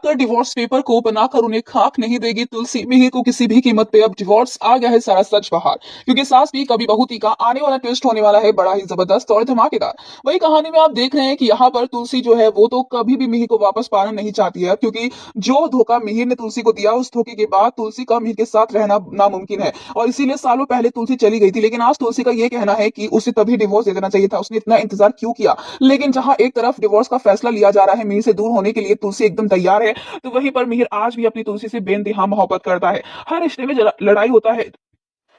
जाकर divorce paper को बनाकर उन्हें खाक नहीं देगी तुलसी। मिहिर को किसी भी कीमत पे अब डिवोर्स आ गया है सारा सच बाहर, क्योंकि सास भी कभी बहू थी का आने वाला ट्विस्ट होने वाला है बड़ा ही जबरदस्त और धमाकेदार। वही कहानी में आप देख रहे हैं कि यहाँ पर तुलसी जो है वो तो कभी भी मिहिर को वापस पाना नहीं चाहती है, क्योंकि जो धोखा मिहिर ने तुलसी को दिया उस धोखे के बाद तुलसी का मिहिर के साथ रहना नामुमकिन है। और इसीलिए सालों पहले तुलसी चली गई थी, लेकिन आज तुलसी का ये कहना है कि उसे तभी डिवोर्स दे देना चाहिए था, उसने इतना इंतजार क्यों किया। लेकिन जहां एक तरफ डिवोर्स का फैसला लिया जा रहा है, मिहिर से दूर होने के लिए तुलसी एकदम तैयार है, तो वहीं पर मिहिर आज भी अपनी तुलसी से बेइंतहा मोहब्बत करता है। हर रिश्ते में लड़ाई होता है,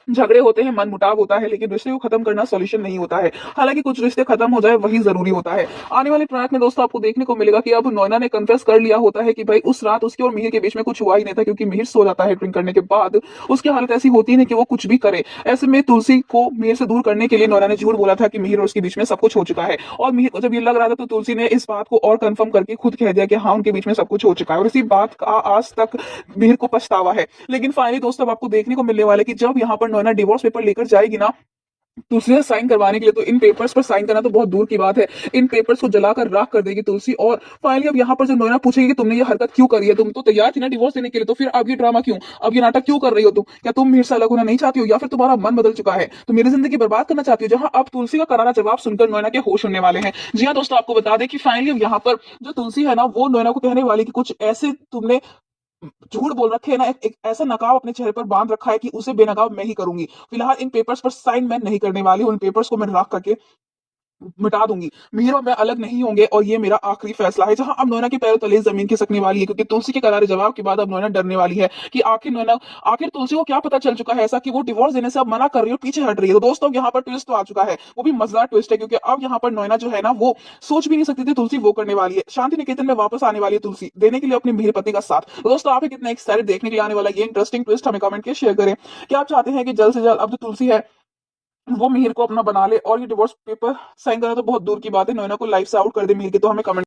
झगड़े होते हैं, मनमुटाव होता है, लेकिन रिश्ते को खत्म करना सॉल्यूशन नहीं होता है। हालांकि कुछ रिश्ते खत्म हो जाए वही जरूरी होता है। आने वाले ट्रैक में दोस्तों आपको देखने को मिलेगा कि अब नोएना ने कन्फेस कर लिया होता है कि भाई उस रात उसके और मिहिर के बीच में कुछ हुआ ही नहीं था, क्योंकि मिहिर सो जाता है ड्रिंक करने के बाद, उसकी हालत ऐसी होती है कि वो कुछ भी करे। ऐसे में तुलसी को मिहिर से दूर करने के लिए नोएना ने झूठ बोला था कि मिहिर और उसके बीच में सब कुछ हो चुका है। और मिहिर को जब ये लग रहा था तो तुलसी ने इस बात को और कंफर्म करके खुद कह दिया कि हाँ उनके बीच में सब कुछ हो चुका है, और इसी बात का आज तक मिहिर को पछतावा है। लेकिन फाइनली दोस्तों अब आपको देखने को मिलने वाला है कि जब यहाँ पर नोएना डिवोर्स पेपर लेकर जाएगी ना तुलसी से साइन करवाने के लिए, तो इन पेपर्स पर साइन करना तो बहुत दूर की बात है, इन पेपर्स को जलाकर राख कर देगी तुलसी। और फाइनली अब यहाँ पर जब नोएना पूछेगी कि तुमने ये हरकत क्यों करी है, तुम तो तैयार थी ना डिवोर्स देने के लिए, तो फिर अब ये ड्रामा क्यों, अब ये नाटक क्यों कर रही हो तुम, क्या तुम मेरे से अलग होना नहीं चाहती हो, या फिर तुम्हारा मन बदल चुका है, तो मेरी जिंदगी बर्बाद करना चाहती हो। जहां अब तुलसी का करारा जवाब सुनकर नोएना के होश उड़ने वाले हैं। जी हाँ दोस्तों, आपको बता दें कि फाइनली अब यहाँ पर जो तुलसी है ना वो नोएना को कहने वाली कि कुछ ऐसे तुमने झूठ बोल रखे है ना, एक ऐसा नकाब अपने चेहरे पर बांध रखा है कि उसे बेनकाब मैं ही करूंगी। फिलहाल इन पेपर्स पर साइन मैं नहीं करने वाली हूं, इन पेपर्स को मैं रख करके मिटा दूंगी। मिहिर और मैं अलग नहीं होंगे और ये मेरा आखिरी फैसला है। जहां अब नोएना के पैरों तले जमीन खिसकने वाली है, क्योंकि तुलसी के करारे जवाब के बाद अब नोएना डरने वाली है कि आखिर तुलसी को क्या पता चल चुका है ऐसा कि वो डिवोर्स देने से अब मना कर रही है और पीछे हट रही है। तो दोस्तों यहाँ पर ट्विस्ट तो आ चुका है, वो भी मजेदार ट्विस्ट है, क्योंकि अब यहाँ पर नोएना जो है ना वो सोच भी नहीं सकती थी तुलसी वो करने वाली है। शांति निकेतन में वापस आने वाली है तुलसी, देने के लिए अपने मिहिर पति का साथ। तो दोस्तों आप कितना एक्साइटेड देखने के लिए आने वाला ये इंटरेस्टिंग ट्विस्ट हमें कमेंट के शेयर करें। क्या आप चाहते हैं कि जल्द से जल्द अब जो तुलसी है वो मिहिर को अपना बना ले, और ये डिवोर्स पेपर साइन करना तो बहुत दूर की बात है, नोएना को लाइफ से आउट कर दे मिहिर के, तो हमें कमेंट